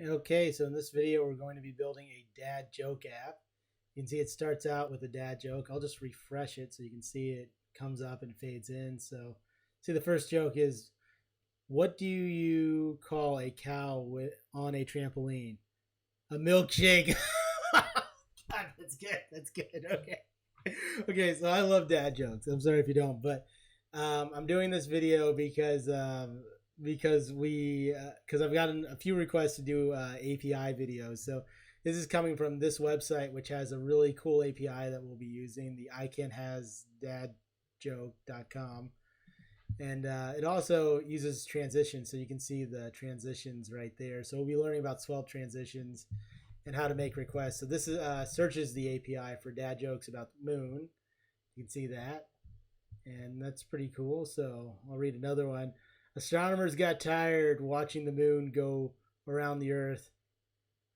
Okay, so in this video, we're going to be building a dad joke app. You can see it starts out with a dad joke. I'll just refresh it so you can see it comes up and fades in. So, see, the first joke is, what do you call a cow on a trampoline? A milkshake. God, that's good. That's good. Okay. Okay, so I love dad jokes. I'm sorry if you don't, but I'm doing this video because I've gotten a few requests to do API videos. So this is coming from this website, which has a really cool API that we'll be using, the icanhasdadjoke.com. And it also uses transitions, so you can see the transitions right there. So we'll be learning about Svelte transitions and how to make requests. So this is, searches the API for dad jokes about the moon. You can see that. And that's pretty cool. So I'll read another one. Astronomers got tired watching the moon go around the Earth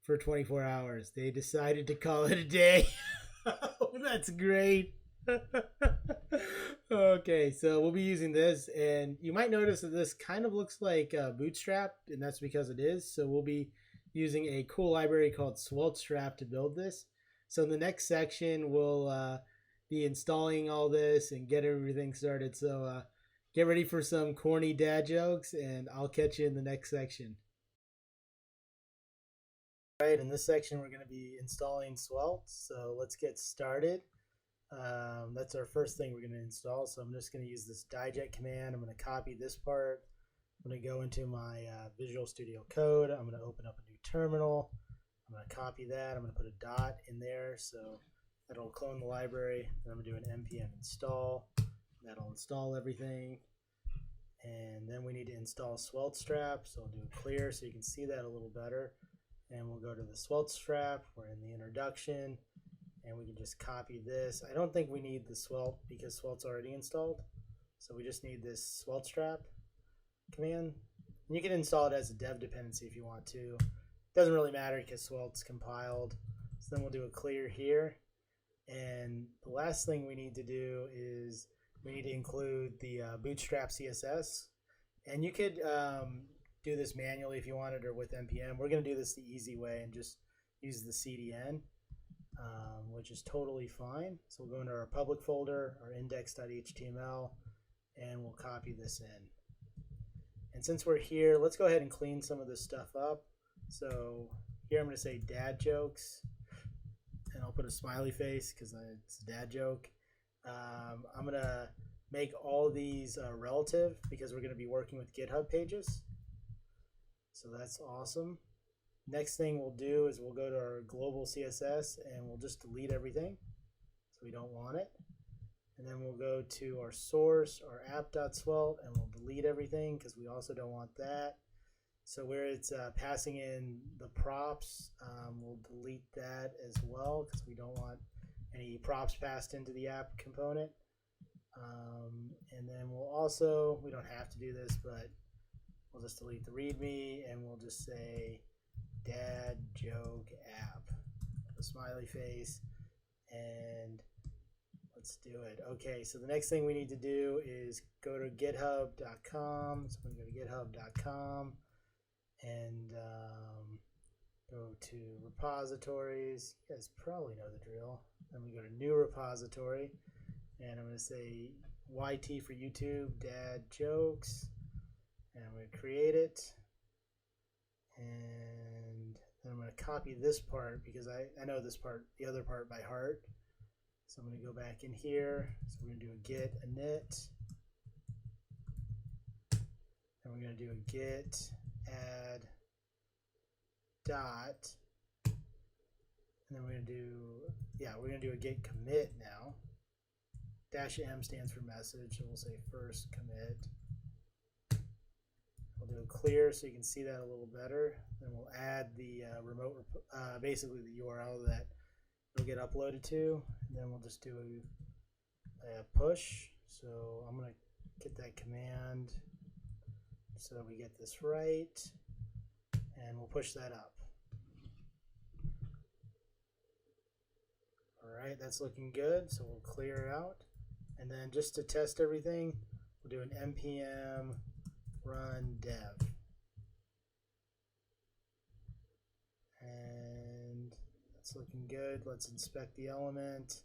for 24 hours. They decided to call it a day. Oh, that's great. Okay, so we'll be using this, and you might notice that this kind of looks like Bootstrap, and that's because it is. So we'll be using a cool library called SvelteStrap to build this. So in the next section, we'll be installing all this and get everything started. So get ready for some corny dad jokes, and I'll catch you in the next section. All right, in this section, we're going to be installing Svelte. So let's get started. That's our first thing we're going to install. So I'm just going to use this digest command. I'm going to copy this part. I'm going to go into my Visual Studio Code. I'm going to open up a new terminal. I'm going to copy that. I'm going to put a dot in there so that'll clone the library. Then I'm going to do an npm install. That'll install everything. And then we need to install SvelteStrap. So I'll do a clear so you can see that a little better. And we'll go to the SvelteStrap. We're in the introduction. And we can just copy this. I don't think we need the Svelte because Svelte's already installed. So we just need this SvelteStrap command. And you can install it as a dev dependency if you want to. It doesn't really matter because Svelte's compiled. So then we'll do a clear here. And the last thing we need to do is we need to include the Bootstrap CSS. And you could do this manually if you wanted or with npm. We're going to do this the easy way and just use the CDN. Which is totally fine. So we'll go into our public folder, our index.html, and we'll copy this in. And since we're here, let's go ahead and clean some of this stuff up. So here I'm going to say dad jokes, and I'll put a smiley face because it's a dad joke. I'm going to make all these relative because we're going to be working with GitHub pages. So that's awesome. Next thing we'll do is we'll go to our global CSS and we'll just delete everything. So we don't want it. And then we'll go to our source, our app.svelte, and we'll delete everything because we also don't want that. So where it's passing in the props, we'll delete that as well because we don't want any props passed into the app component. And then we'll also, we don't have to do this, but we'll just delete the README and we'll just say dad joke app, a smiley face, and let's do it. Okay, so the next thing we need to do is go to github.com. So I'm going to go to github.com and go to repositories. You guys probably know the drill. Then we go to new repository, and I'm going to say YT for YouTube, dad jokes, and I'm going to create it. And then I'm going to copy this part because I know this part, the other part by heart. So I'm going to go back in here. So we're going to do a git init. And we're going to do a git add dot. And then we're going to do, we're going to do a git commit now. -m stands for message. So we'll say first commit. We'll do a clear so you can see that a little better. Then we'll add the basically the URL that it'll get uploaded to. And then we'll just do a push. So I'm going to get that command so that we get this right. And we'll push that up. All right, that's looking good. So we'll clear out. And then just to test everything, we'll do an npm run dev. That's looking good. Let's inspect the element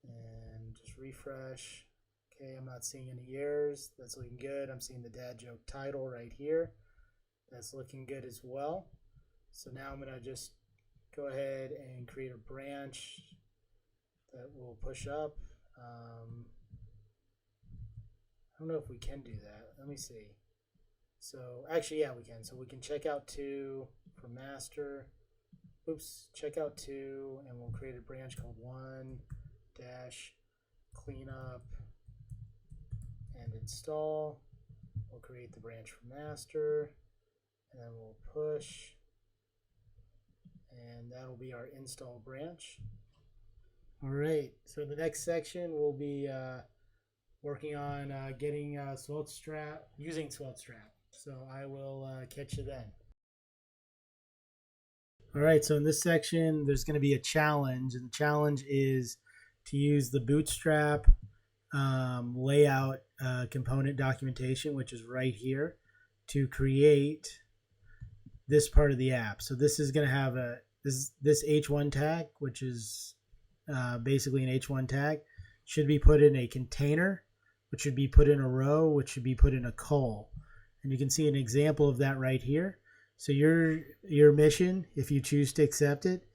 and just refresh. Okay, I'm not seeing any errors. That's looking good. I'm seeing the dad joke title right here. That's looking good as well. So now I'm going to just go ahead and create a branch that will push up. I don't know if we can do that. Let me see. So actually, yeah, we can. So we can check out to for master. Oops, check out to, and we'll create a branch called one dash cleanup and install. We'll create the branch for master, and then we'll push, and that'll be our install branch. All right. So the next section we'll be working on getting SvelteStrap, using SvelteStrap. So I will catch you then. All right, so in this section, there's going to be a challenge, and the challenge is to use the Bootstrap layout component documentation, which is right here, to create this part of the app. So this is going to have this H1 tag, which is basically an H1 tag, should be put in a container, which should be put in a row, which should be put in a col. And you can see an example of that right here. So your mission, if you choose to accept it,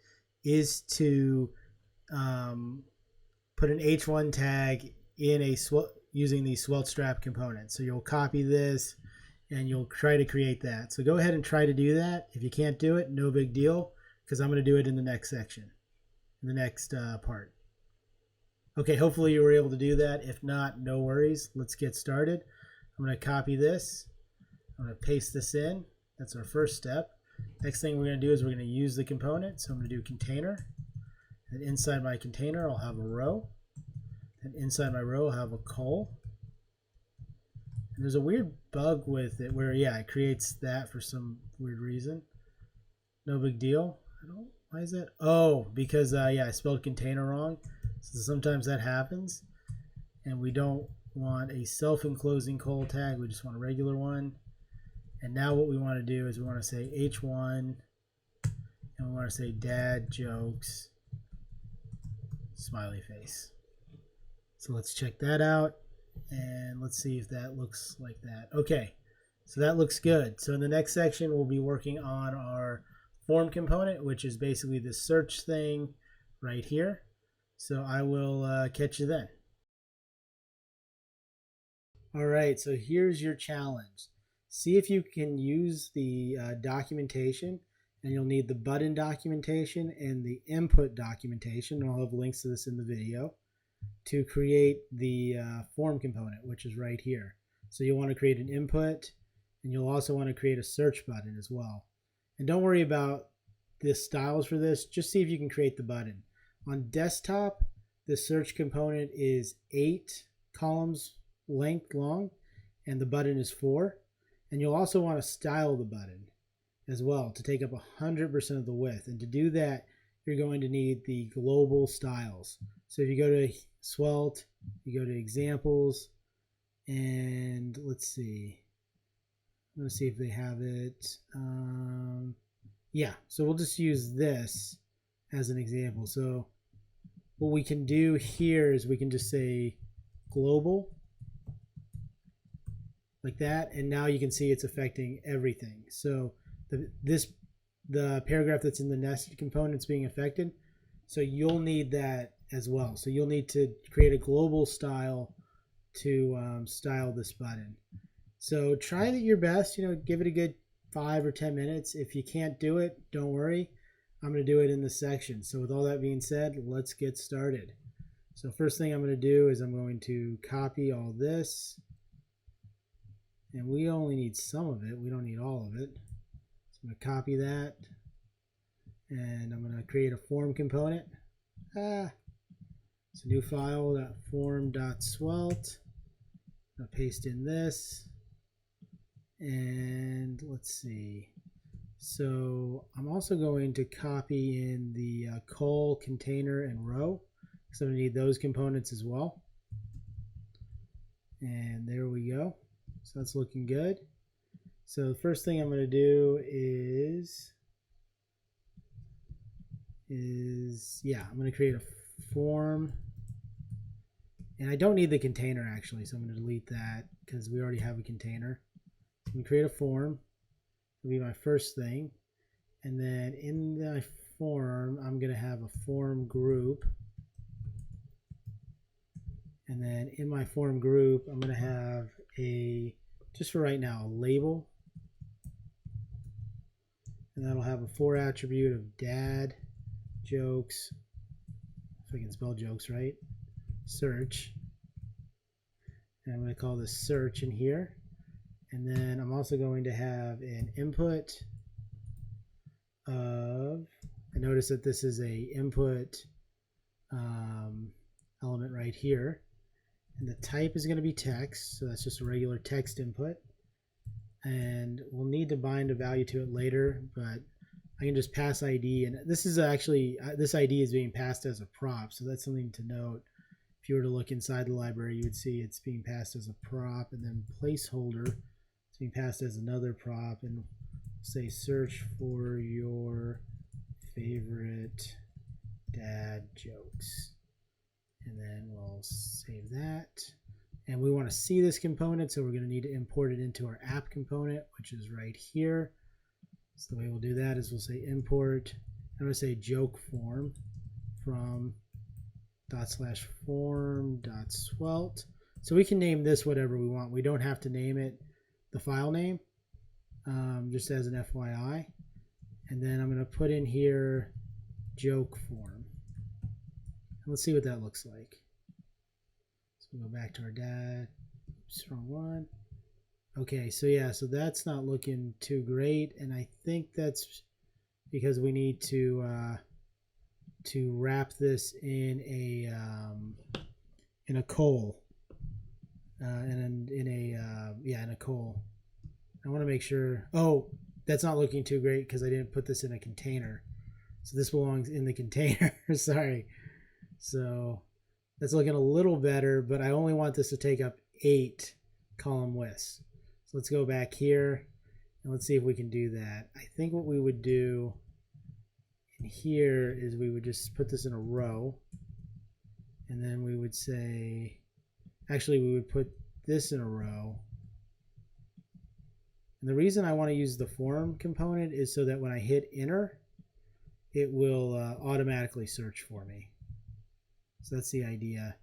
is to put an H1 tag in using the SvelteStrap component. So you'll copy this and you'll try to create that. So go ahead and try to do that. If you can't do it, no big deal, because I'm going to do it in the next section, in the next part. Okay, hopefully you were able to do that. If not, no worries. Let's get started. I'm going to copy this. I'm going to paste this in. That's our first step. Next thing we're going to do is we're going to use the component. So I'm going to do container. And inside my container, I'll have a row. And inside my row, I'll have a col. And there's a weird bug with it where, yeah, it creates that for some weird reason. No big deal. Why is that? Oh, because, yeah, I spelled container wrong. So sometimes that happens. And we don't want a self-enclosing col tag. We just want a regular one. And now what we want to do is we want to say H1, and we want to say dad jokes, smiley face. So let's check that out, and let's see if that looks like that. Okay, so that looks good. So in the next section, we'll be working on our form component, which is basically the search thing right here. So I will catch you then. All right, so here's your challenge. See if you can use the documentation, and you'll need the button documentation and the input documentation, and I'll have links to this in the video, to create the form component, which is right here. So you'll want to create an input, and you'll also want to create a search button as well. And don't worry about the styles for this, just see if you can create the button. On desktop, the search component is 8 columns length long, and the button is 4. And you'll also want to style the button as well to take up 100% of the width. And to do that, you're going to need the global styles. So if you go to Svelte, you go to examples, and let's see. I'm going to see if they have it. Yeah, so we'll just use this as an example. So what we can do here is we can just say global, like that, and now you can see it's affecting everything. So the paragraph that's in the nested component is being affected. So you'll need that as well. So you'll need to create a global style to style this button. So try your best, give it a good 5 or 10 minutes. If you can't do it, don't worry. I'm going to do it in this section. So with all that being said, let's get started. So first thing I'm going to do is I'm going to copy all this. And we only need some of it. We don't need all of it. So I'm going to copy that. And I'm going to create a form component. It's a new file, .form.svelte. I'm going to paste in this. And let's see. So I'm also going to copy in the col, container, and row. So I'm going to need those components as well. And there we go. So that's looking good. So the first thing I'm going to do is is, yeah, I'm going to create a form. And I don't need the container actually, so I'm going to delete that because we already have a container. I'm going to create a form. It'll be my first thing. And then in the form, I'm going to have a form group. And then in my form group, I'm going to have a, just for right now, a label. And that'll have a for attribute of dad, jokes, if I can spell jokes right, search. And I'm going to call this search in here. And then I'm also going to have an input of, I notice that this is a input element right here. And the type is going to be text, so that's just a regular text input. And we'll need to bind a value to it later, but I can just pass ID. And this is actually, this ID is being passed as a prop, so that's something to note. If you were to look inside the library, you would see it's being passed as a prop, and then placeholder, it's being passed as another prop, and say search for your favorite dad jokes. And then we'll save that. And we want to see this component, so we're going to need to import it into our app component, which is right here. So the way we'll do that is we'll say import, I'm going to say joke form from ./form.svelte. So we can name this whatever we want. We don't have to name it the file name, just as an FYI. And then I'm going to put in here joke form. And let's see what that looks like. So we'll go back to our dad. Oops, wrong one. Okay, so yeah, so that's not looking too great, and I think that's because we need to wrap this in a coal, in a coal. I want to make sure. Oh, that's not looking too great because I didn't put this in a container. So this belongs in the container. Sorry. So that's looking a little better, but I only want this to take up 8 column widths. So let's go back here and let's see if we can do that. I think what we would do in here is we would just put this in a row, and then we would say, actually we would put this in a row. And the reason I want to use the form component is so that when I hit enter, it will automatically search for me. So that's the idea.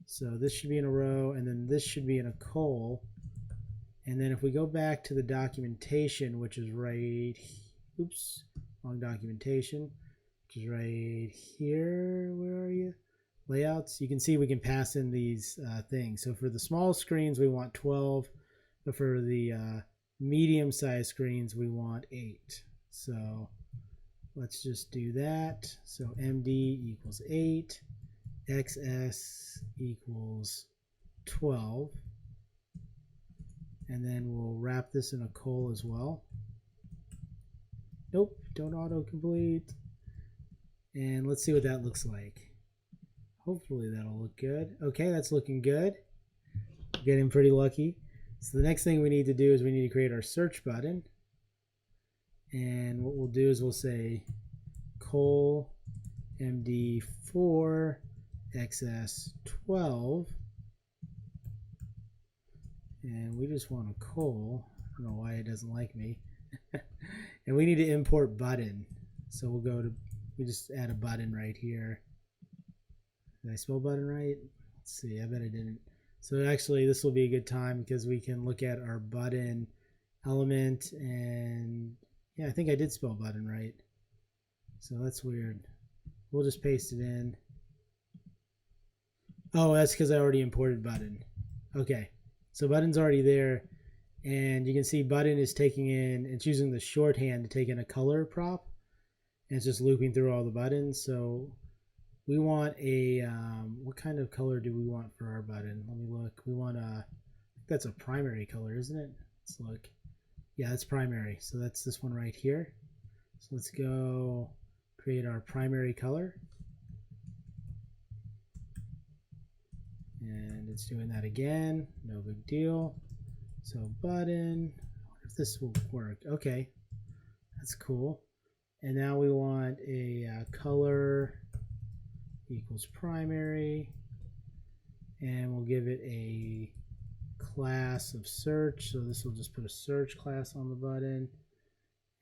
So this should be in a row, and then this should be in a col. And then if we go back to the documentation, which is right, oops, wrong documentation, which is right here, where are you? Layouts, you can see we can pass in these things. So for the small screens, we want 12, but for the medium-sized screens, we want 8. So let's just do that. So MD equals 8. XS equals 12, and then we'll wrap this in a col as well. Nope, don't autocomplete. And let's see what that looks like. Hopefully that'll look good. Okay, that's looking good. Getting pretty lucky. So the next thing we need to do is we need to create our search button. And what we'll do is we'll say col MD4 XS12, and we just want a col. I don't know why it doesn't like me. And we need to import button, so we'll go to, we just add a button right here. Did I spell button right? Let's see, I bet I didn't. So actually this will be a good time because we can look at our button element, and yeah, I think I did spell button right, so that's weird. We'll just paste it in. Oh, that's because I already imported button. Okay, so button's already there, and you can see button is taking in, it's using the shorthand to take in a color prop, and it's just looping through all the buttons. So we want a, what kind of color do we want for our button? Let me look. We want a, that's a primary color, isn't it? Let's look. Yeah, that's primary. So that's this one right here. So let's go create our primary color. And it's doing that again, no big deal. So button, I wonder if this will work. Okay, that's cool. And now we want a color equals primary, and we'll give it a class of search. So this will just put a search class on the button,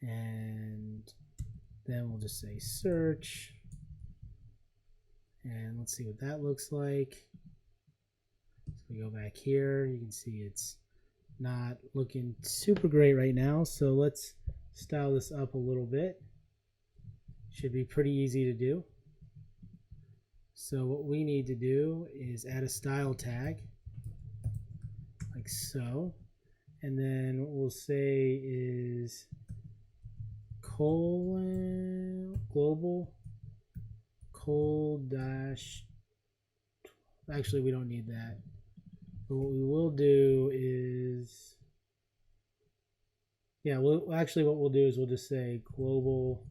and then we'll just say search, and let's see what that looks like. So we go back here, you can see it's not looking super great right now, so let's style this up a little bit. Should be pretty easy to do. So what we need to do is add a style tag like so, and then what we'll say is global dash, actually we don't need that, but what we will do is, yeah, what we'll do is we'll just say global,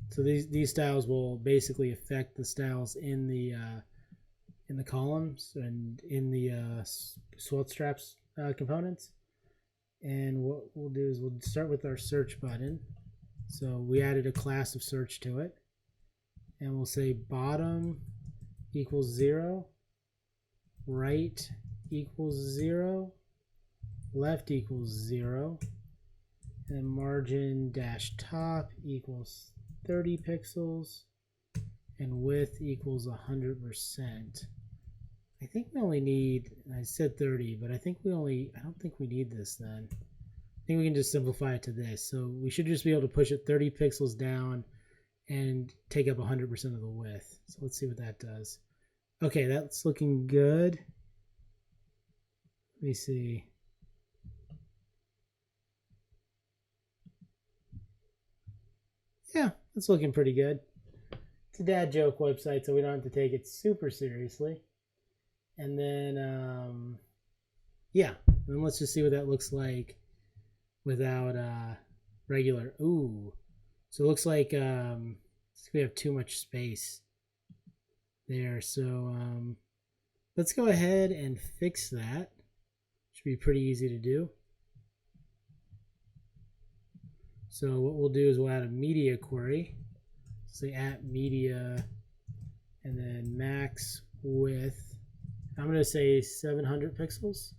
so these styles will basically affect the styles in the columns and in the SvelteStraps components. And what we'll do is we'll start with our search button. So we added a class of search to it, and we'll say bottom equals 0, right equals 0, left equals 0, and margin dash top equals 30 pixels, and width equals 100%. I think we only need, I said 30, but I don't think we need this then. I think we can just simplify it to this. So we should just be able to push it 30 pixels down and take up 100% of the width. So let's see what that does. Okay, that's looking good. Let me see. Yeah, that's looking pretty good. It's a dad joke website, so we don't have to take it super seriously. And then, yeah, and let's just see what that looks like without regular. Ooh, so it looks like we have too much space there. So let's go ahead and fix that. Should be pretty easy to do. So what we'll do is we'll add a media query. Say at media, and then max width. I'm going to say 700 pixels,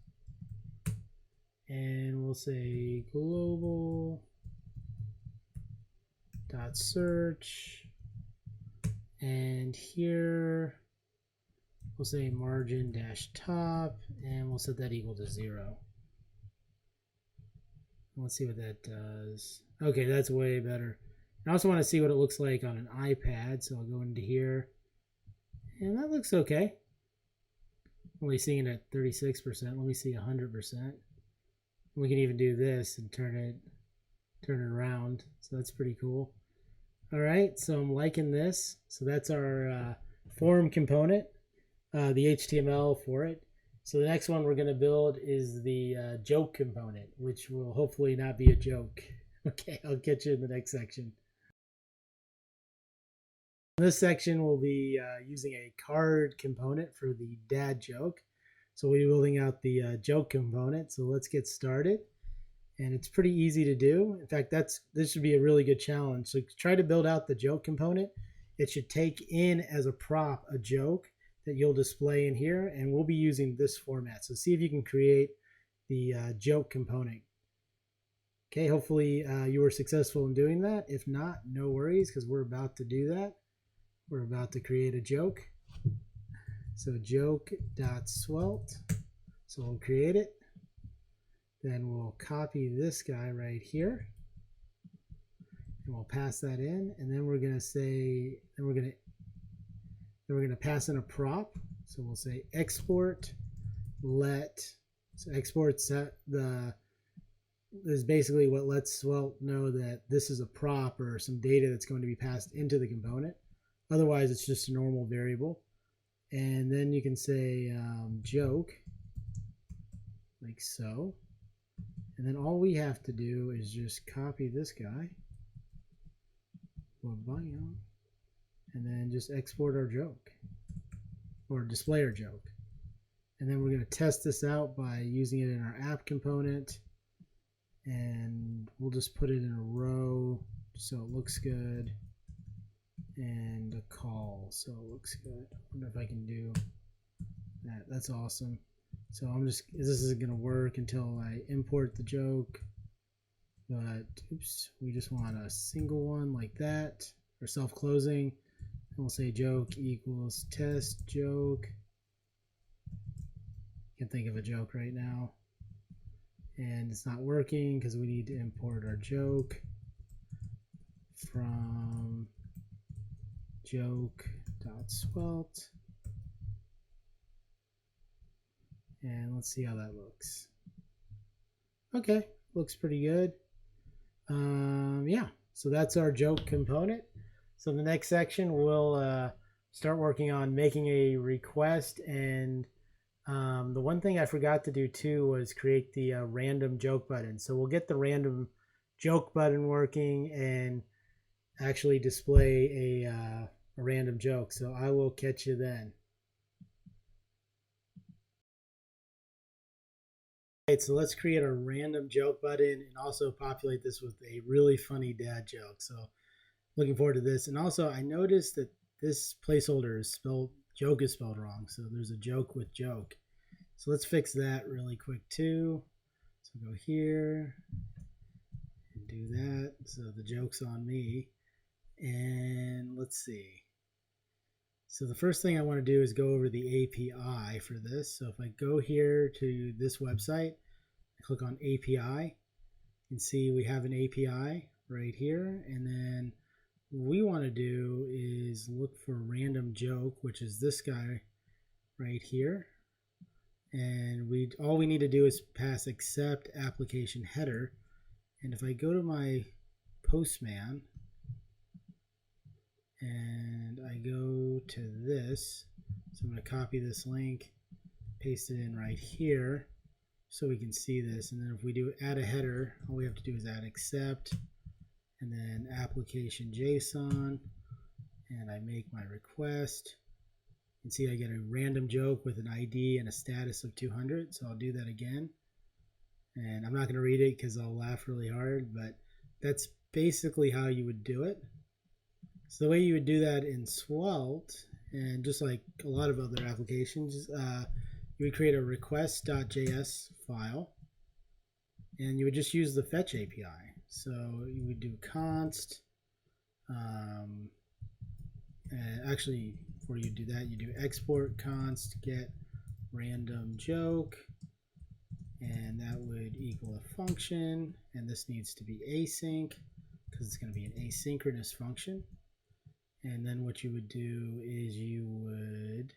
and we'll say global dot search, and here we'll say margin dash top, and we'll set that equal to 0. Let's see what that does. Okay, that's way better. I also want to see what it looks like on an iPad, so I'll go into here, and that looks okay. Only seeing it at 36%. Let me see 100%. We can even do this and turn it around. So that's pretty cool. All right, so I'm liking this. So that's our form component, the HTML for it. So the next one we're going to build is the joke component, which will hopefully not be a joke. Okay, I'll catch you in the next section. In this section, we'll be using a card component for the dad joke. So we'll be building out the joke component. So let's get started. And it's pretty easy to do. In fact, this should be a really good challenge. So try to build out the joke component. It should take in as a prop a joke that you'll display in here. And we'll be using this format. So see if you can create the joke component. Okay, hopefully you were successful in doing that. If not, no worries, because we're about to do that. We're about to create a joke. So joke.svelte. So we'll create it. Then we'll copy this guy right here. And we'll pass that in. And then we're going to say, we're going to pass in a prop. So we'll say export let. So export set is basically what lets Svelte know that this is a prop or some data that's going to be passed into the component. Otherwise, it's just a normal variable. And then you can say joke, like so. And then all we have to do is just copy this guy, and then just export our joke, or display our joke. And then we're going to test this out by using it in our app component. and we'll just put it in a row so it looks good, and a call so it looks good. I wonder if I can do that. That's awesome. So this isn't going to work until I import the joke, but oops, we just want a single one like that, or self-closing, and we'll say joke equals test joke. Can't think of a joke right now, and it's not working because we need to import our joke from joke.svelte, and let's see how that looks. Okay, looks pretty good. Yeah, so that's our joke component. So the next section we'll start working on making a request, and the one thing I forgot to do too was create the random joke button. So we'll get the random joke button working and actually display a random joke. So I will catch you then. All right, so let's create a random joke button and also populate this with a really funny dad joke. So looking forward to this. And also I noticed that this placeholder is joke is spelled wrong. So there's a joke with joke. So let's fix that really quick too. So go here and do that. So the joke's on me. And let's see. So the first thing I want to do is go over the API for this. So if I go here to this website, I click on API, and see we have an API right here. And then what we want to do is look for random joke, which is this guy right here. And all we need to do is pass accept application header. And if I go to my Postman and I go to this, so I'm going to copy this link, paste it in right here so we can see this. And then if we do add a header, all we have to do is add accept and then application JSON, and I make my request. You can see I get a random joke with an ID and a status of 200. So I'll do that again. And I'm not going to read it because I'll laugh really hard, but that's basically how you would do it. So the way you would do that in Svelte, and just like a lot of other applications, you would create a request.js file, and you would just use the fetch API. So you would do const, and actually before you do that, you do export const get random joke, and that would equal a function, and this needs to be async because it's going to be an asynchronous function. And then what you would do is you would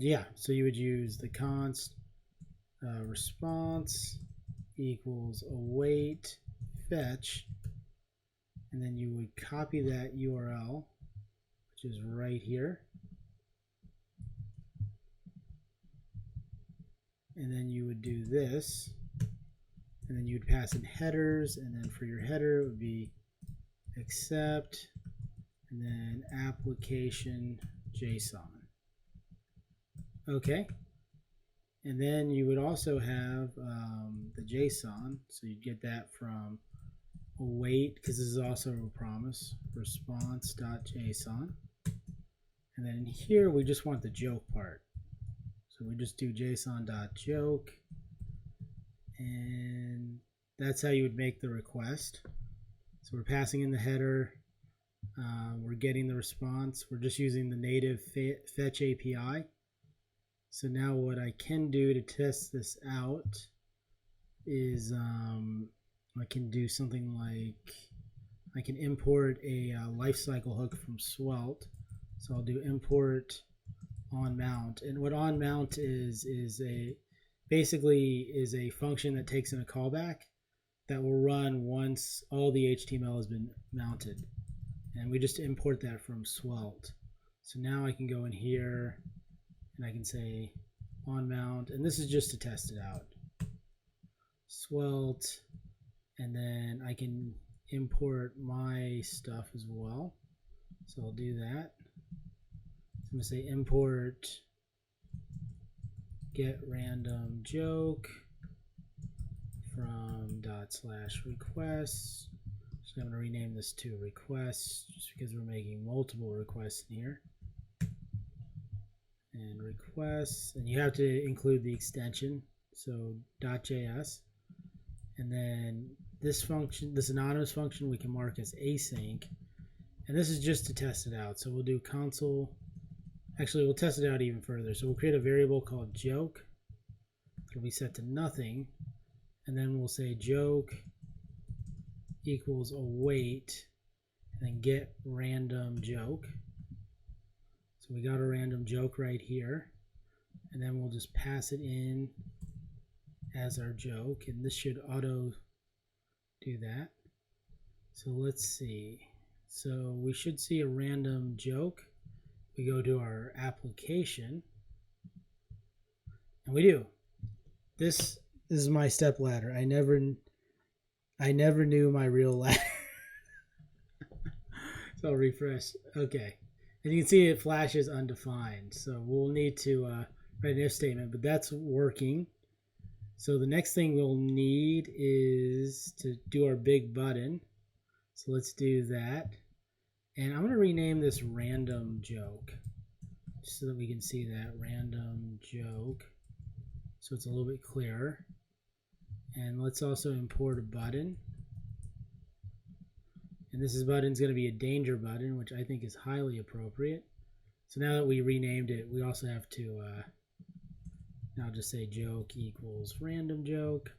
yeah, so you would use the const response equals await fetch, and then you would copy that URL, which is right here, and then you would do this, and then you'd pass in headers, and then for your header it would be accept and then application JSON. Okay, and then you would also have the JSON, so you'd get that from await, because this is also a promise, response.json, and then here we just want the joke part, so we just do json.joke, and that's how you would make the request. So we're passing in the header, we're getting the response, we're just using the native fetch API. So now what I can do to test this out is I can do something like I can import a lifecycle hook from Svelte. So I'll do import onMount, and what onMount is basically a function that takes in a callback that will run once all the HTML has been mounted, and we just import that from Svelte. So now I can go in here and I can say onMount, and this is just to test it out, Svelte, and then I can import my stuff as well. So I'll do that. So I'm going to say import get random joke from ./requests. So I'm going to rename this to requests just because we're making multiple requests in here. And requests, and you have to include the extension, so .js. And then this function, this anonymous function, we can mark as async. And this is just to test it out. So we'll do console. Actually, we'll test it out even further. So we'll create a variable called joke. It'll be set to nothing. And then we'll say joke equals await, and then get random joke. So we got a random joke right here. And then we'll just pass it in as our joke. And this should auto do that. So let's see. So we should see a random joke. We go to our application. And we do. This is my step ladder. I never knew my real ladder. So I'll refresh. Okay. And you can see it flashes undefined. So we'll need to write an if statement, but that's working. So the next thing we'll need is to do our big button. So let's do that. And I'm going to rename this random joke just so that we can see that random joke. So it's a little bit clearer. And let's also import a button. And this button is going to be a danger button, which I think is highly appropriate. So now that we renamed it, we also have to now just say joke equals random joke.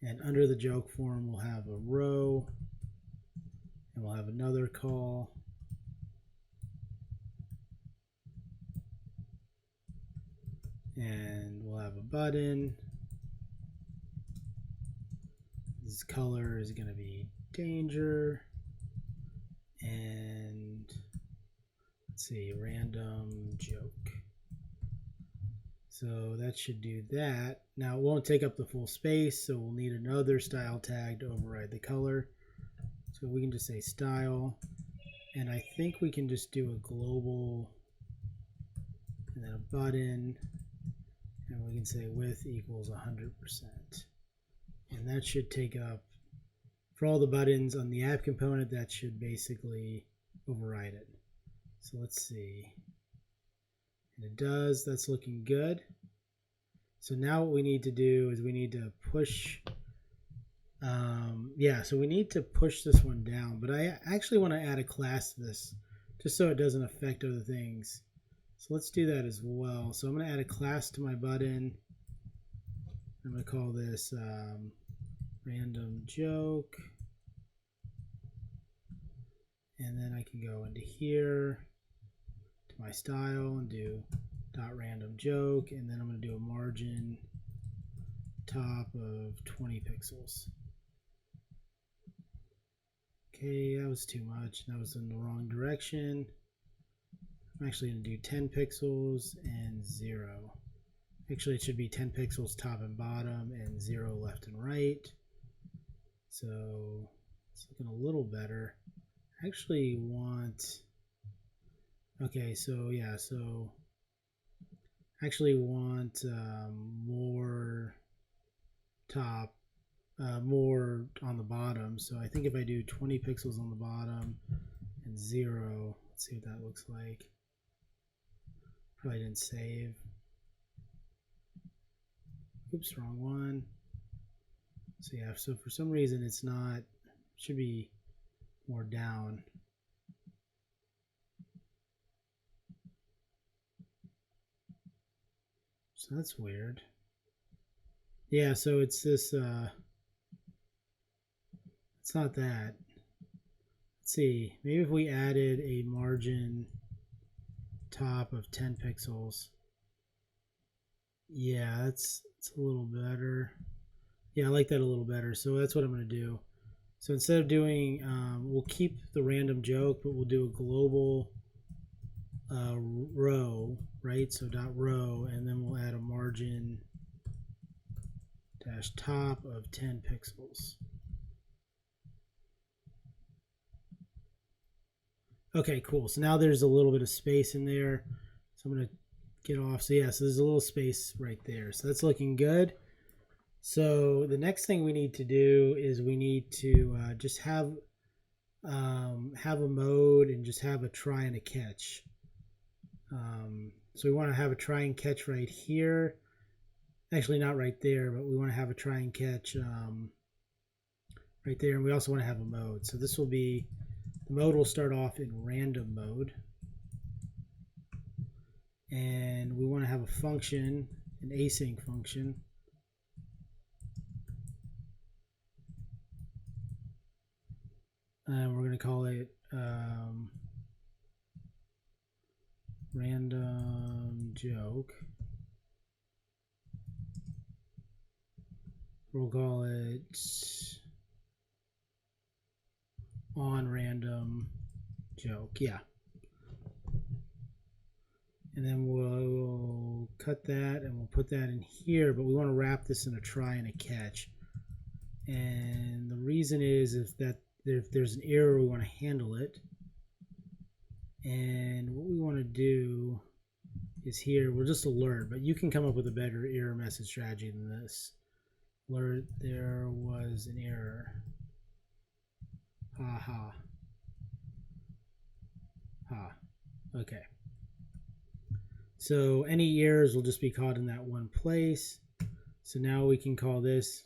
And under the joke form, we'll have a row. And we'll have another call. And we'll have a button. This color is going to be danger. And let's see, random joke. So that should do that. Now it won't take up the full space, so we'll need another style tag to override the color. So we can just say style. And I think we can just do a global and then a button. And we can say width equals 100%. And that should take up, for all the buttons on the app component, that should basically override it. So let's see. And it does, that's looking good. So now what we need to do is we need to push, so we need to push this one down. But I actually want to add a class to this just so it doesn't affect other things. So let's do that as well. So I'm going to add a class to my button. I'm going to call this random joke. And then I can go into here to my style and do .random joke. And then I'm going to do a margin top of 20 pixels. Okay, that was too much. That was in the wrong direction. I'm actually going to do 10 pixels and 0. Actually, it should be 10 pixels top and bottom and 0 left and right. So it's looking a little better. I actually want, okay, so yeah, so I actually want more top, more on the bottom. So I think if I do 20 pixels on the bottom and 0, let's see what that looks like. Probably didn't save. Oops, wrong one. So yeah, so for some reason it's not, should be more down. So that's weird. Yeah, so it's this, it's not that. Let's see, maybe if we added a margin top of 10 pixels. Yeah, it's a little better. Yeah, I like that a little better. So that's what I'm going to do. So instead of doing, we'll keep the random joke, but we'll do a global row, right? So .row, and then we'll add a margin dash top of 10 pixels. Okay, cool. So now there's a little bit of space in there. So I'm going to get off. So yeah, so there's a little space right there. So that's looking good. So the next thing we need to do is we need to just have a mode and just have a try and a catch. So we want to have a try and catch right here. Actually, not right there, but we want to have a try and catch right there. And we also want to have a mode. So this will be, the mode will start off in random mode. And we want to have a function, an async function. And we're going to call it random joke. We'll call it on random joke. Yeah. And then we'll cut that and we'll put that in here, but we want to wrap this in a try and a catch. And the reason is that if there's an error, we want to handle it. And what we want to do is here, we'll just alert, but you can come up with a better error message strategy than this. Alert, there was an error. Ha ha. Ha. Okay. So any errors will just be caught in that one place. So now we can call this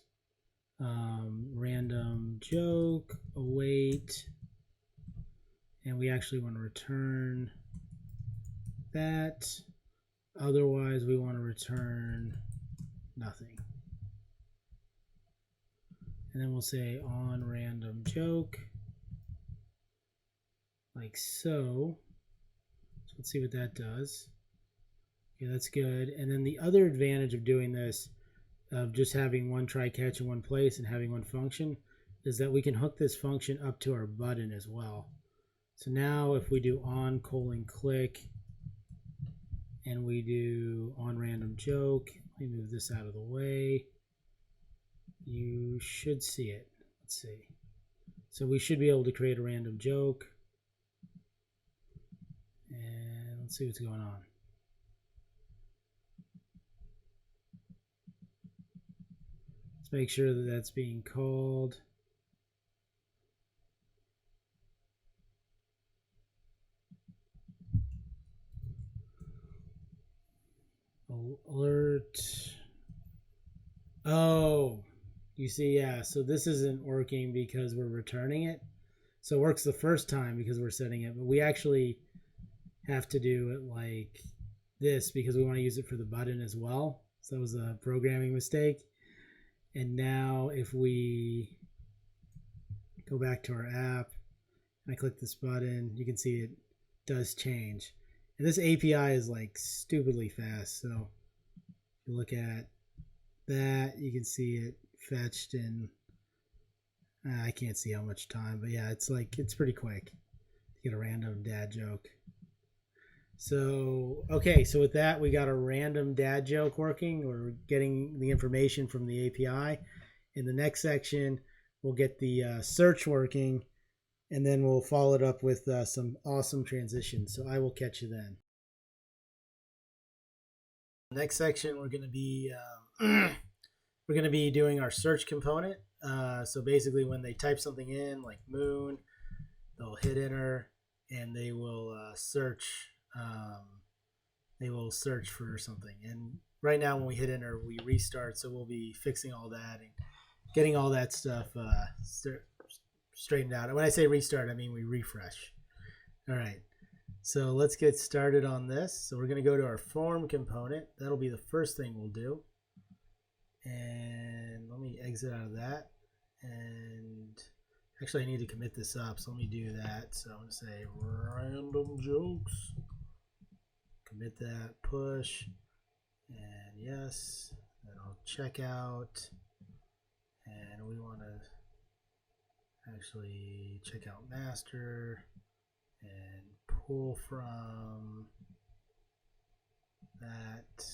random joke await, and we actually want to return that. Otherwise, we want to return nothing. And then we'll say on random joke, like so. So let's see what that does. Okay, that's good. And then the other advantage of doing this, of just having one try catch in one place and having one function, is that we can hook this function up to our button as well. So now if we do on : click and we do on random joke, let me move this out of the way, you should see it. Let's see. So we should be able to create a random joke. And let's see what's going on. Let's make sure that that's being called. Alert. Oh, you see, yeah. So this isn't working because we're returning it. So it works the first time because we're setting it, but we actually have to do it like this because we want to use it for the button as well. So that was a programming mistake. And now if we go back to our app and I click this button, you can see it does change. And this API is like stupidly fast. So if you look at that, you can see it fetched in, I can't see how much time, but yeah, it's pretty quick to get a random dad joke. So, okay, so with that, we got a random dad joke working. We're getting the information from the API. In the next section, we'll get the search working, and then we'll follow it up with some awesome transitions. So I will catch you then. Next section, we're going to be doing our search component. So basically, when they type something in, like moon, they'll hit enter, and they will search. They will search for something. And right now, when we hit enter, we restart. So we'll be fixing all that and getting all that stuff straightened out. And when I say restart, I mean we refresh. All right. So let's get started on this. So we're going to go to our form component. That'll be the first thing we'll do. And let me exit out of that. And actually, I need to commit this up. So let me do that. So I'm going to say random jokes. Commit that, push, and yes. Then I'll check out. And we want to actually check out master and pull from that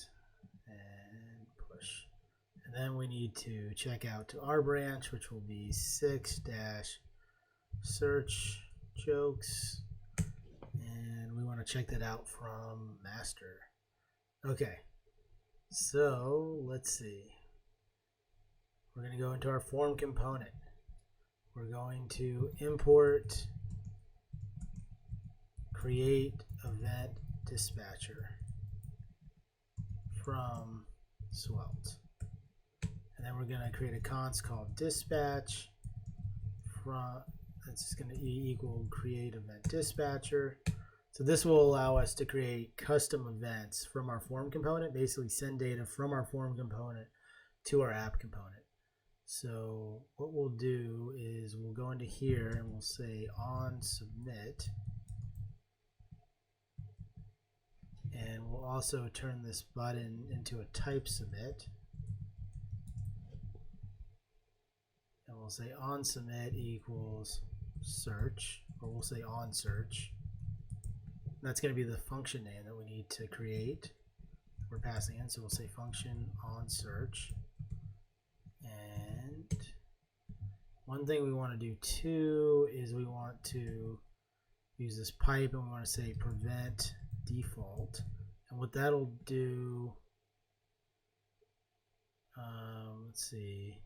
and push. And then we need to check out to our branch, which will be 6-search jokes. And we want to check that out from master. Okay, so let's see. we're going to go into our form component. We're going to import create event dispatcher from Svelte. And then we're going to create a const called dispatch from, that's just going to equal create event dispatcher. So this will allow us to create custom events from our form component, basically send data from our form component to our app component. So what we'll do is we'll go into here and we'll say on submit, and we'll also turn this button into a type submit, and we'll say on submit equals search, or we'll say on search. That's going to be the function name that we need to create. We're passing in, so we'll say function on search. And one thing we want to do too is we want to use this pipe, and we want to say prevent default. And what that'll do, let's see,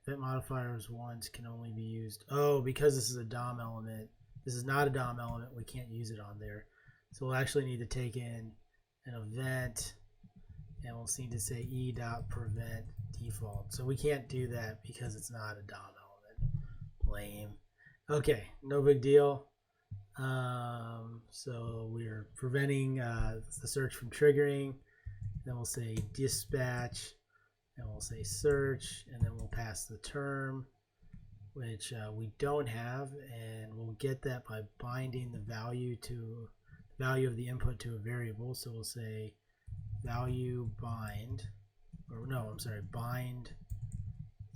event modifiers once can only be used. Oh, because this is a DOM element. This is not a DOM element. We can't use it on there. So we'll actually need to take in an event, and we'll need to say e.prevent default. So we can't do that because it's not a DOM element. Lame. Okay, no big deal. So we're preventing the search from triggering. Then we'll say dispatch, and we'll say search, and then we'll pass the term, which we don't have, and we'll get that by binding the value of the input to a variable. So we'll say value bind, or no, I'm sorry, bind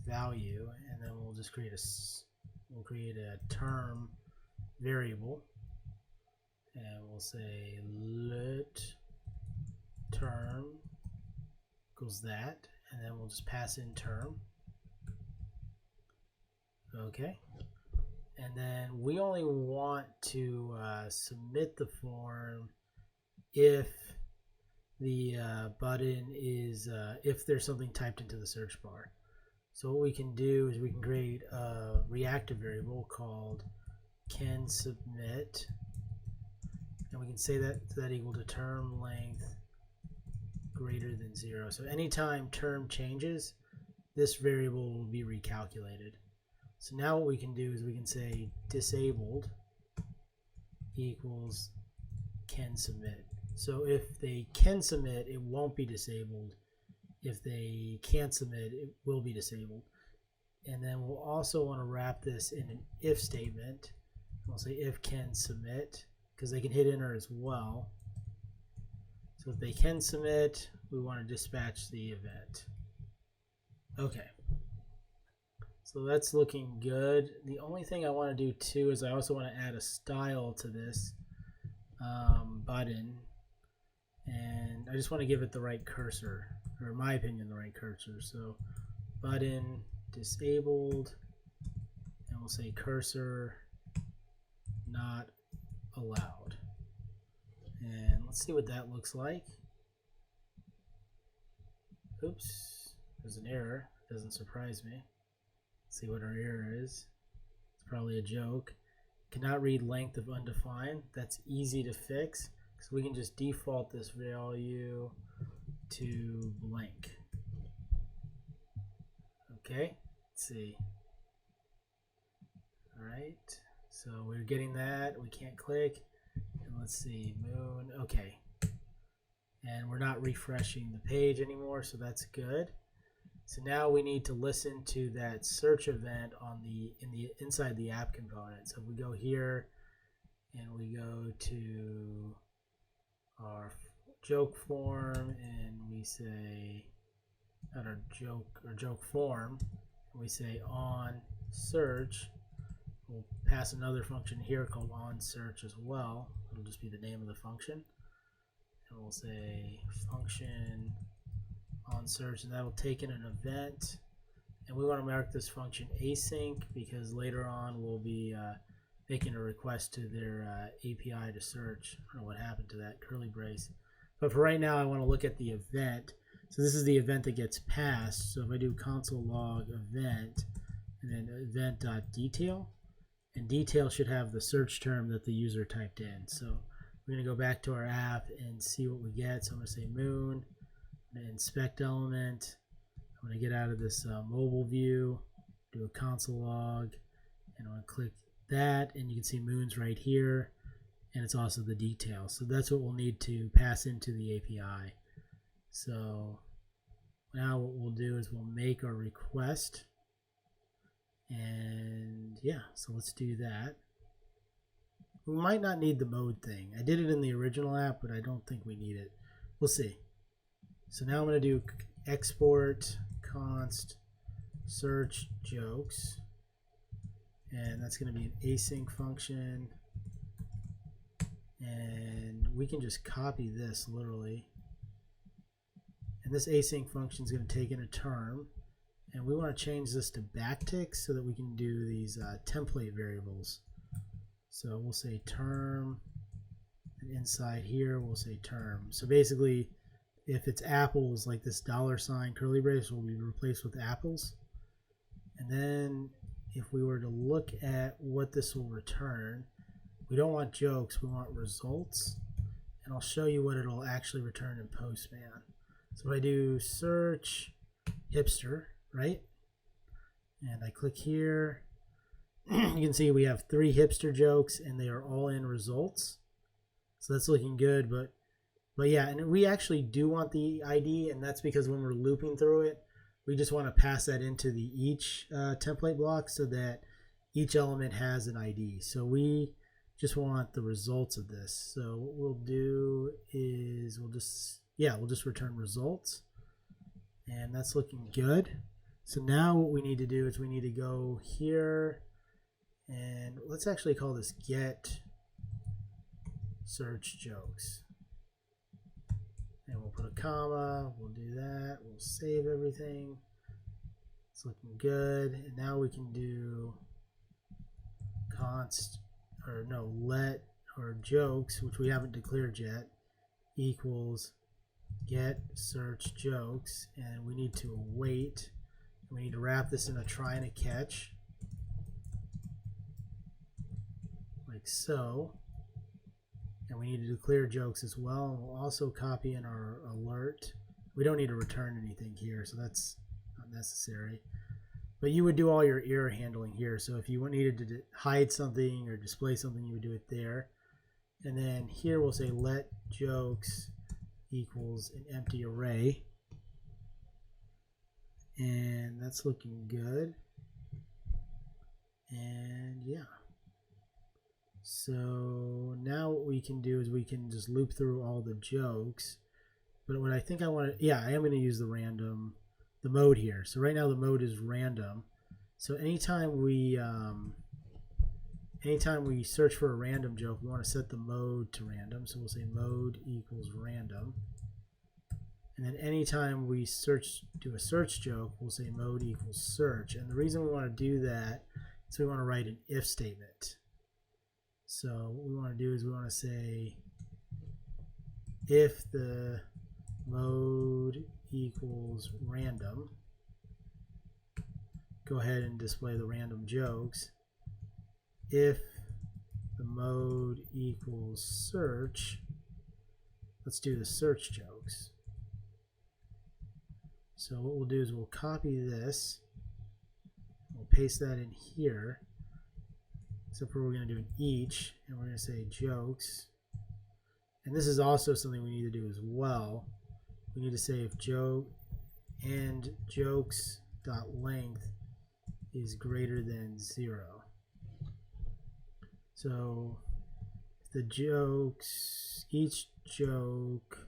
value, and then we'll just create a term variable, and we'll say let term equals that, and then we'll just pass in term. Okay, and then we only want to submit the form if the button is if there's something typed into the search bar. So what we can do is we can create a reactive variable called can submit, and we can say that equal to term length greater than 0. So anytime term changes, this variable will be recalculated. So now what we can do is we can say disabled equals can submit. So if they can submit, it won't be disabled. If they can't submit, it will be disabled. And then we'll also want to wrap this in an if statement. We'll say if can submit, because they can hit enter as well. So if they can submit, we want to dispatch the event. Okay. So that's looking good. The only thing I want to do too is I also want to add a style to this button, and I just want to give it the right cursor, or in my opinion the right cursor. So button disabled, and we'll say cursor not allowed, and let's see what that looks like. Oops, there's an error. Doesn't surprise me. See what our error is. It's probably a joke. Cannot read length of undefined. That's easy to fix, so we can just default this value to blank. Okay, let's see. All right, so we're getting that. We can't click, and let's see, moon. Okay, and we're not refreshing the page anymore, so that's good. So now we need to listen to that search event on inside the app component. So if we go here and we go to our joke form, and we say not our joke form, and we say on search, we'll pass another function here called on search as well. It'll just be the name of the function, and we'll say function on search, and that will take in an event, and we want to mark this function async because later on we'll be making a request to their API to search. I don't know what happened to that curly brace, but for right now I want to look at the event. So this is the event that gets passed. So if I do console log event and then event.detail, and detail should have the search term that the user typed in. So we're going to go back to our app and see what we get. So I'm going to say moon, I'm going to inspect element, I'm going to get out of this mobile view, do a console log, and I'm going to click that, and you can see moon's right here, and it's also the detail. So that's what we'll need to pass into the API. So now what we'll do is we'll make our request, and yeah, so let's do that. We might not need the mode thing. I did it in the original app, but I don't think we need it. We'll see. So now I'm going to do export const search jokes, and that's going to be an async function, and we can just copy this literally, and this async function is going to take in a term, and we want to change this to backticks so that we can do these template variables. So we'll say term, and inside here we'll say term. So basically, if it's apples, like this $ curly brace will be replaced with apples. And then if we were to look at what this will return, we don't want jokes, we want results. And I'll show you what it'll actually return in Postman. So if I do search hipster, right? And I click here, you can see we have 3 hipster jokes and they are all in results. So that's looking good, but yeah, and we actually do want the ID, and that's because when we're looping through it, we just want to pass that into the each template block so that each element has an ID. So we just want the results of this. So what we'll do is we'll just return results, and that's looking good. So now what we need to do is we need to go here, and let's actually call this get search jokes. And we'll put a comma, we'll do that, we'll save everything. It's looking good. And now we can do let or jokes, which we haven't declared yet, equals get search jokes, and we need to await. We need to wrap this in a try and a catch, like so. And we need to declare jokes as well. And we'll also copy in our alert. We don't need to return anything here, so that's not necessary. But you would do all your error handling here. So if you needed to hide something or display something, you would do it there. And then here we'll say let jokes equals an empty array. And that's looking good. And yeah. So now what we can do is we can just loop through all the jokes. But what I think I want to, I am going to use the mode here. So right now the mode is random. So anytime we search for a random joke, we want to set the mode to random. So we'll say mode equals random. And then anytime we do a search joke, we'll say mode equals search. And the reason we want to do that is we want to write an if statement. So what we want to do is we want to say if the mode equals random, go ahead and display the random jokes. If the mode equals search, let's do the search jokes. So what we'll do is we'll copy this, we'll paste that in here. Except for we're going to do an each, and we're going to say jokes. And this is also something we need to do as well. We need to say if joke and jokes.length is greater than 0. So if the jokes, each jokes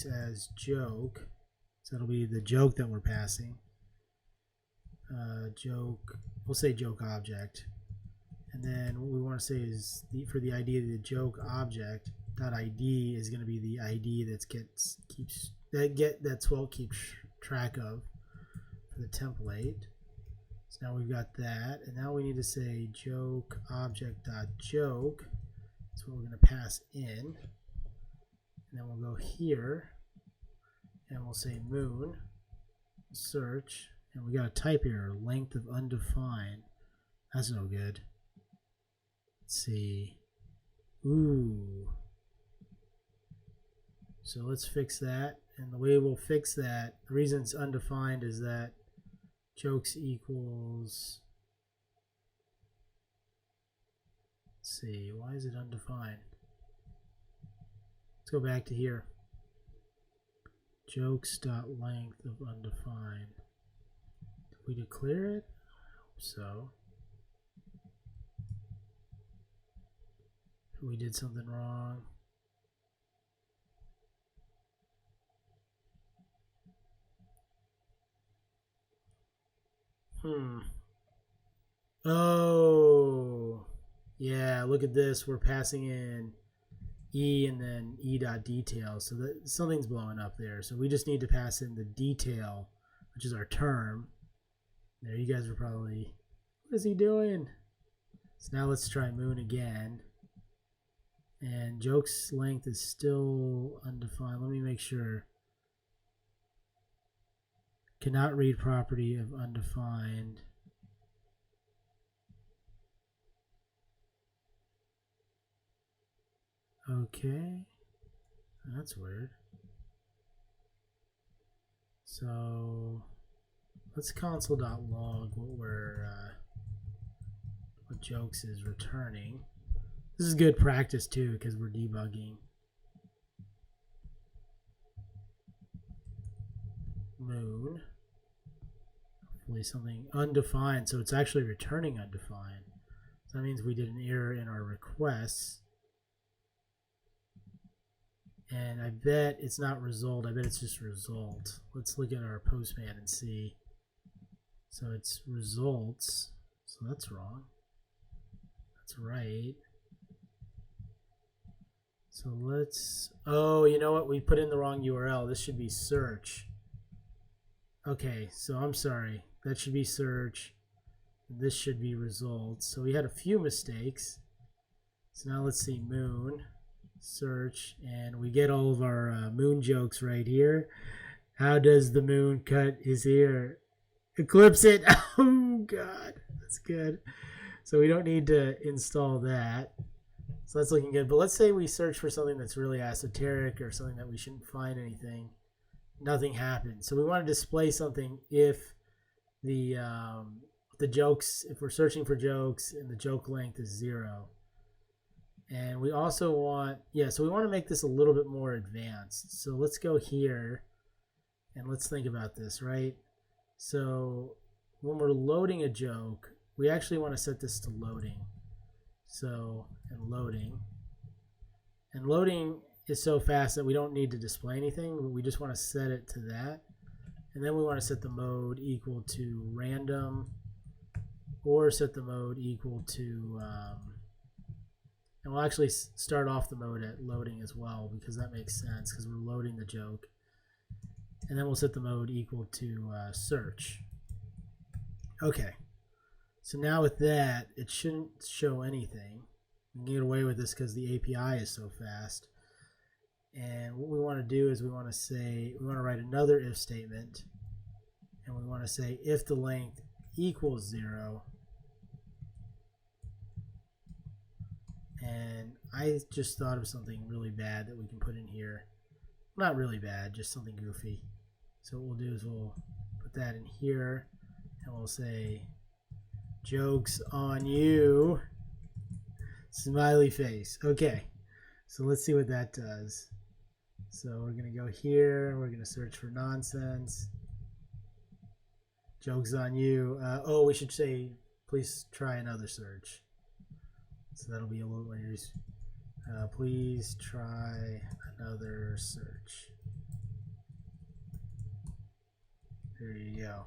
as joke, so that'll be the joke that we're passing. Joke, we'll say joke object, and then what we want to say is for the ID of the joke object dot ID is going to be the ID that Svelte keeps track of for the template. So now we've got that, and now we need to say joke object dot joke. That's what we're going to pass in, and then we'll go here, and we'll say moon search, and we got a type error, length of undefined. That's no good. Let's see. Ooh. So let's fix that. And the way we'll fix that, the reason it's undefined is that jokes equals, let's see, why is it undefined? Let's go back to here. Jokes.length of undefined. Did we declare it? I hope so. We did something wrong. Oh, yeah, look at this. We're passing in E and then E.detail. So that something's blowing up there. So we just need to pass in the detail, which is our term. There, you guys are probably, what is he doing? So now let's try moon again. And jokes length is still undefined. Let me make sure. Cannot read property of undefined. Okay. That's weird. So let's console.log what jokes is returning. This is good practice too because we're debugging. Moon. Hopefully something undefined. So it's actually returning undefined. So that means we did an error in our requests. And I bet it's not result. I bet it's just result. Let's look at our postman and see. So it's results. So that's wrong. That's right. So let's, oh, you know what? We put in the wrong URL. This should be search. Okay, so I'm sorry. That should be search. This should be results. So we had a few mistakes. So now let's see moon, search, and we get all of our moon jokes right here. How does the moon cut his ear? Eclipse it. Oh, God. That's good. So we don't need to install that. So that's looking good. But let's say we search for something that's really esoteric or something that we shouldn't find anything. Nothing happens. So we want to display something if the jokes, if we're searching for jokes and the joke length is 0. And we also want, so we want to make this a little bit more advanced. So let's go here and let's think about this, right? So when we're loading a joke, we actually want to set this to loading. So, and loading is so fast that we don't need to display anything, but we just want to set it to that. And then we want to set the mode equal to random, or set the mode equal to, and we'll actually start off the mode at loading as well, because that makes sense, because we're loading the joke. And then we'll set the mode equal to search. Okay. So now with that, it shouldn't show anything. We can get away with this because the API is so fast. And what we want to do is we want to write another if statement. And we want to say if the length equals 0. And I just thought of something really bad that we can put in here. Not really bad, just something goofy. So what we'll do is we'll put that in here. And we'll say jokes on you, smiley face. Okay, so let's see what that does. So we're going to go here. We're going to search for nonsense. Jokes on you. Oh, we should say, please try another search. So that'll be a little weird. Please try another search. There you go.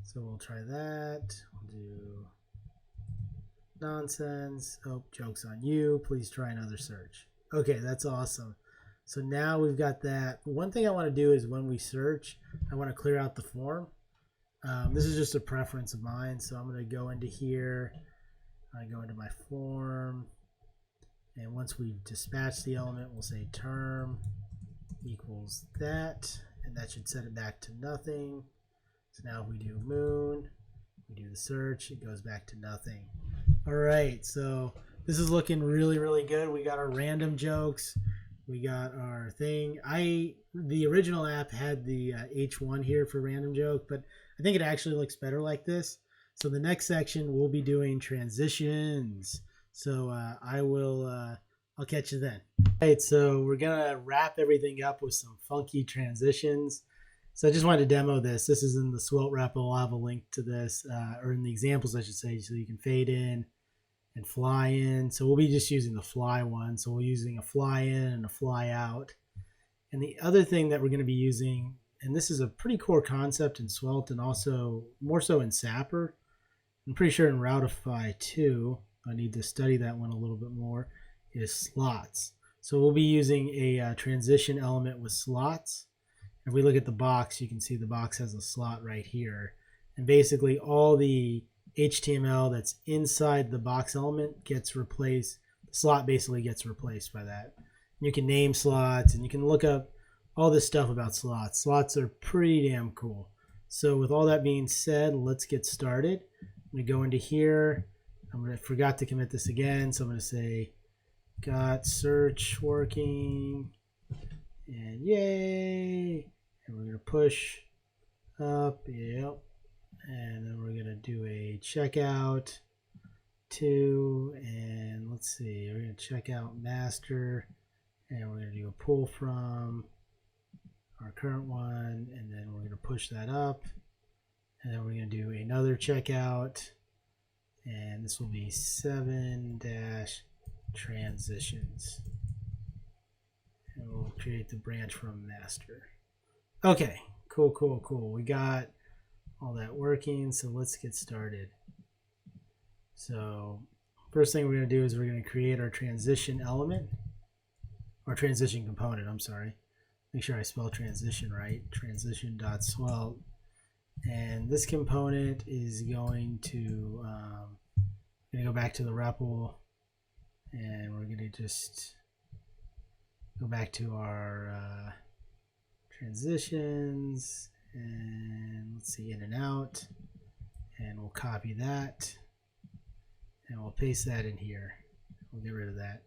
So we'll try that. We'll do nonsense. Oh, jokes on you. Please try another search. Okay, that's awesome. So now we've got that. One thing I want to do is when we search, I want to clear out the form. This is just a preference of mine. So I'm going to go into here. I go into my form. And once we dispatch the element, we'll say term. equals that, and that should set it back to nothing. So now if we do moon, we do the search, it goes back to nothing. All right, so this is looking really good. We got our random jokes, we got our thing. The original app had the H1 here for random joke, but I think it actually looks better like this. So the next section we'll be doing transitions. So I'll catch you then. All right, so we're gonna wrap everything up with some funky transitions. So I just wanted to demo this. This is in the Svelte REPL. I'll have a link to this, or in the examples, I should say, so you can fade in and fly in. So we'll be just using the fly one. So we're using a fly in and a fly out. And the other thing that we're going to be using, and this is a pretty core concept in Svelte and also more so in Sapper, I'm pretty sure in Routify too, I need to study that one a little bit more, is slots. So we'll be using a transition element with slots. If we look at the box, you can see the box has a slot right here. And basically all the HTML that's inside the box element gets replaced. The slot basically gets replaced by that. You can name slots and you can look up all this stuff about slots. Slots are pretty damn cool. So with all that being said, let's get started. I'm going to go into here. I forgot to commit this again, so I'm going to say got search working, and yay. And we're going to push up, yep. And then we're going to do a checkout to, and let's see, we're going to check out master, and we're going to do a pull from our current one, and then we're going to push that up, and then we're going to do another checkout, and this will be 7-transitions. And we'll create the branch from master. Okay, cool. We got all that working, so let's get started. So first thing we're going to do is we're going to create our transition element, or transition component, I'm sorry. Make sure I spell transition right, transition.svelte. And this component is going to go back to the REPL, and we're going to just go back to our transitions, and let's see, in and out, and we'll copy that, and we'll paste that in here. We'll get rid of that.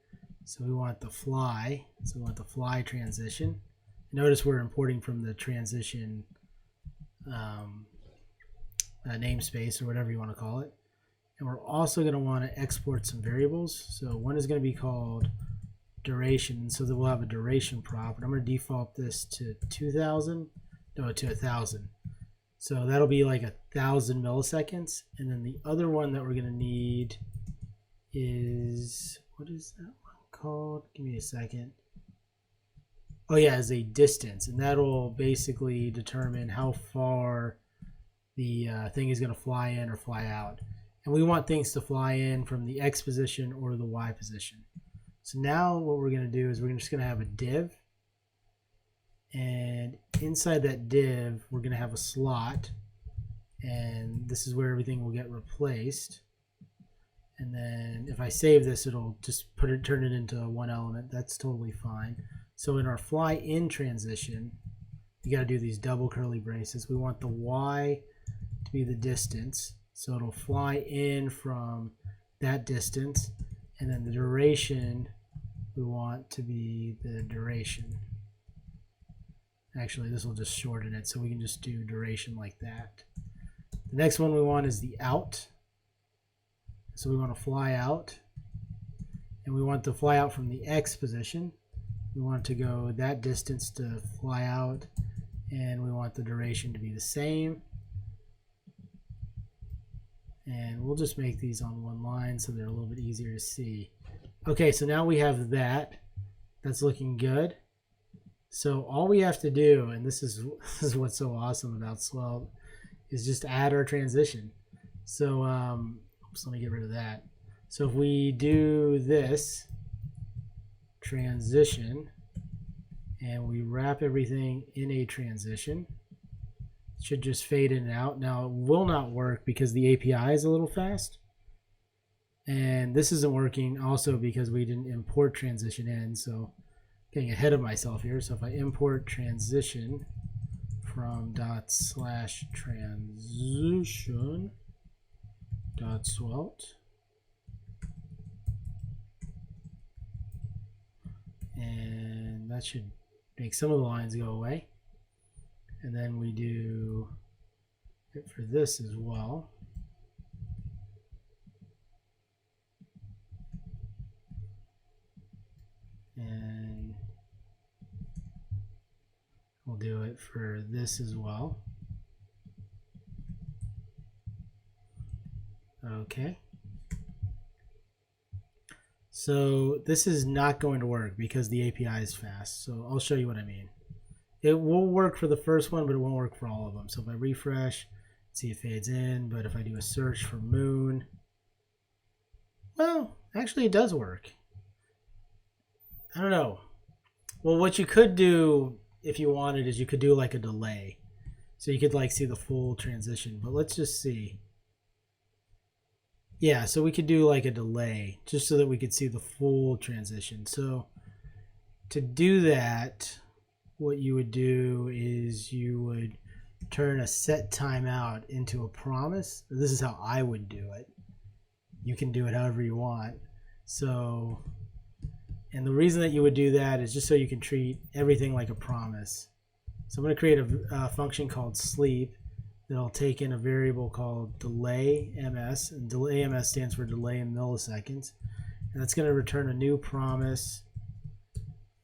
So we want the fly, so we want the fly transition. Notice we're importing from the transition namespace, or whatever you want to call it. And we're also going to want to export some variables. So one is going to be called duration, so that we'll have a duration prop, and I'm going to default this to 2000, no, to 1000. So that'll be like 1000 milliseconds. And then the other one that we're going to need is, what is that one called? Give me a second. Oh yeah, is a distance, and that'll basically determine how far the thing is going to fly in or fly out. And we want things to fly in from the X position or the Y position. So now what we're going to do is we're just going to have a div, and inside that div we're going to have a slot, and this is where everything will get replaced. And then if I save this, it'll just turn it into one element. That's totally fine. So in our fly in transition, you got to do these double curly braces. We want the Y to be the distance, so it'll fly in from that distance, and then the duration we want to be the duration. Actually, this will just shorten it, so we can just do duration like that. The next one we want is the out. So we want to fly out, and we want to fly out from the X position. We want to go that distance to fly out, and we want the duration to be the same. And we'll just make these on one line so they're a little bit easier to see. Okay, so now we have that. That's looking good. So all we have to do, and this is what's so awesome about Svelte, is just add our transition. So so let me get rid of that. So if we do this transition and we wrap everything in a transition, it should just fade in and out. Now it will not work because the API is a little fast, and this isn't working also because we didn't import transition in. So getting ahead of myself here. So if I import transition from ./transition.svelte, and that should make some of the lines go away. And then we do it for this as well. And we'll do it for this as well. Okay. So this is not going to work because the API is fast. So I'll show you what I mean. It will work for the first one, but it won't work for all of them. So if I refresh, see it fades in. But if I do a search for moon, well, actually it does work. I don't know. Well, what you could do if you wanted is you could do like a delay. So you could like see the full transition. But let's just see. Yeah, so we could do like a delay just so that we could see the full transition. So to do that, what you would do is you would turn a set timeout into a promise. This is how I would do it. You can do it however you want. So, and the reason that you would do that is just so you can treat everything like a promise. So I'm going to create a function called sleep that'll take in a variable called delay ms, and delay ms stands for delay in milliseconds, and that's going to return a new promise.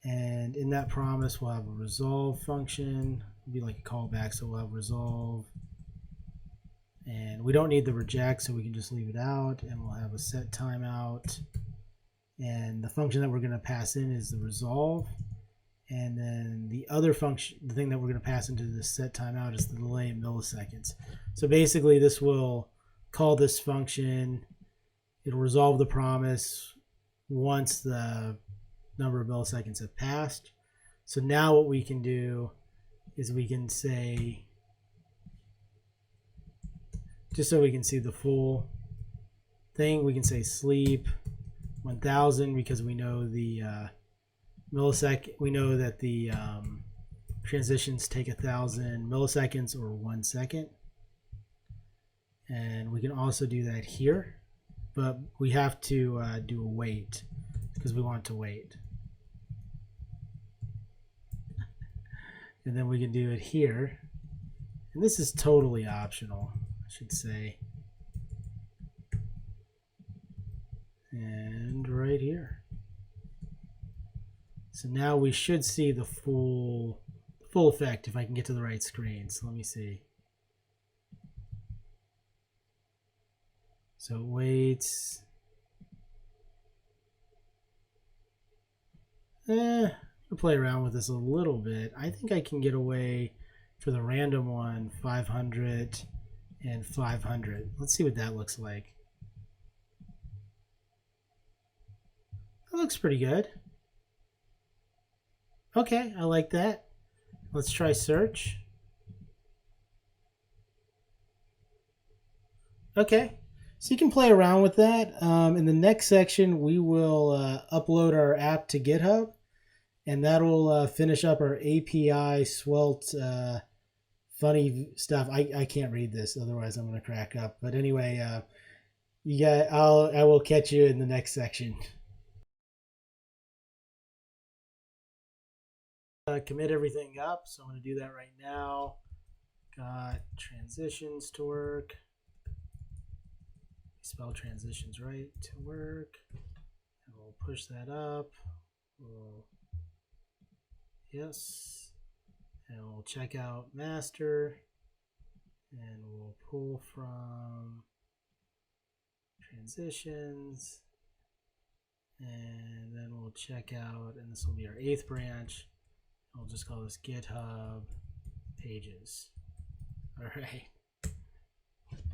And in that promise we'll have a resolve function. It'll be like a callback, so we'll have resolve, and we don't need the reject, so we can just leave it out. And we'll have a set timeout, and the function that we're going to pass in is the resolve. And then the other function, the thing that we're going to pass into the set timeout, is the delay in milliseconds. So basically this will call this function. It'll resolve the promise once the number of milliseconds have passed. So now what we can do is we can say, just so we can see the full thing, we can say sleep 1000 because we know the millisecond. We know that the transitions take 1000 milliseconds or 1 second, and we can also do that here, but we have to do a wait because we want to wait. And then we can do it here, and this is totally optional, I should say, and right here. So now we should see the full effect if I can get to the right screen. So let me see. So it waits. I'll play around with this a little bit. I think I can get away for the random one 500 and 500. Let's see what that looks like. That looks pretty good. Okay, I like that. Let's try search. Okay, so you can play around with that. In the next section, we will upload our app to GitHub, and that'll finish up our API Svelte funny stuff. I can't read this, otherwise I'm going to crack up. But anyway, I will catch you in the next section. Commit everything up, so I'm going to do that right now. Got transitions to work. Spell transitions right to work, and we'll push that up. Yes, and we'll check out master, and we'll pull from transitions, and then we'll check out, and this will be our 8th branch. We'll just call this GitHub pages. All right.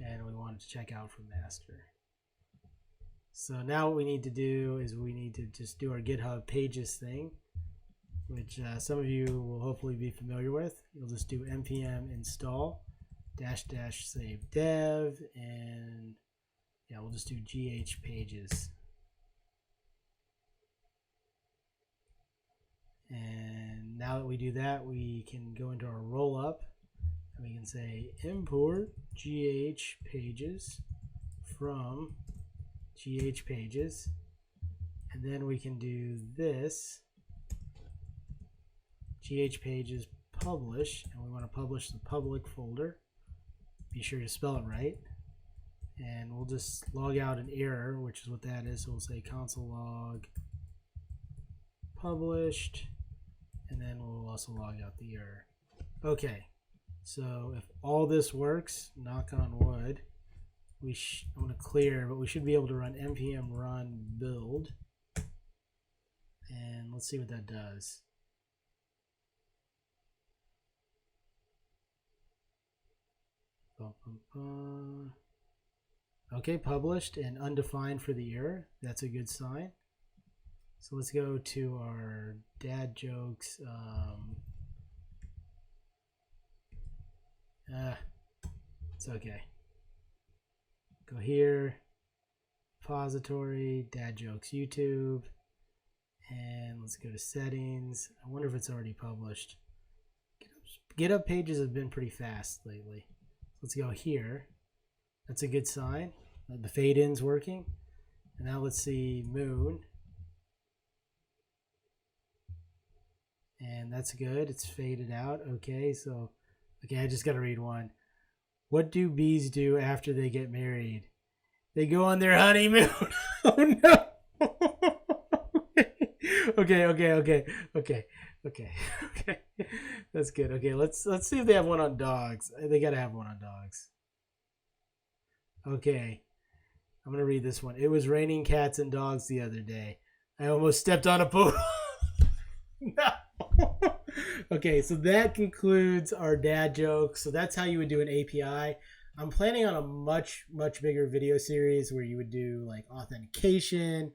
And we wanted to check out from master. So now what we need to do is we need to just do our GitHub pages thing, which some of you will hopefully be familiar with. You'll just do npm install -- save dev, and yeah, we'll just do gh pages. And now that we do that, we can go into our roll up and we can say import GH pages from GH pages. And then we can do this GH pages publish, and we want to publish the public folder. Be sure to spell it right. And we'll just log out an error, which is what that is. So we'll say console log published, and then we'll also log out the error. Okay, so if all this works, knock on wood, I'm going to clear, but we should be able to run npm run build. And let's see what that does. Okay, published and undefined for the error. That's a good sign. So let's go to our dad jokes. It's okay. Go here, repository, dad jokes YouTube, and let's go to settings. I wonder if it's already published. GitHub pages have been pretty fast lately. Let's go here. That's a good sign. The fade in's working. And now let's see moon. And that's good. It's faded out. Okay, so I just gotta read one. What do bees do after they get married? They go on their honeymoon. Oh no. Okay. That's good. Okay, let's see if they have one on dogs. They gotta have one on dogs. Okay, I'm gonna read this one. It was raining cats and dogs the other day. I almost stepped on a poodle. No. Okay, so that concludes our dad jokes. So that's how you would do an API. I'm planning on a much bigger video series where you would do like authentication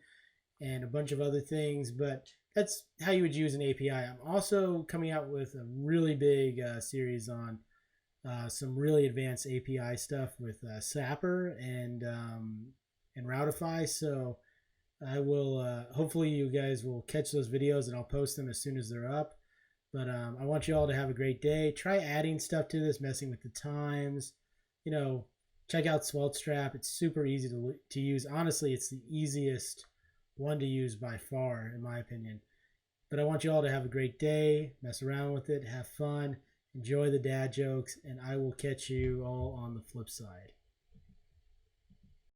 and a bunch of other things, but that's how you would use an API. I'm also coming out with a really big series on some really advanced API stuff with Sapper and Routify. So I will hopefully you guys will catch those videos and I'll post them as soon as they're up. But I want you all to have a great day. Try adding stuff to this, messing with the times. You know, check out SvelteStrap. It's super easy to use. Honestly, it's the easiest one to use by far, in my opinion. But I want you all to have a great day. Mess around with it. Have fun. Enjoy the dad jokes. And I will catch you all on the flip side.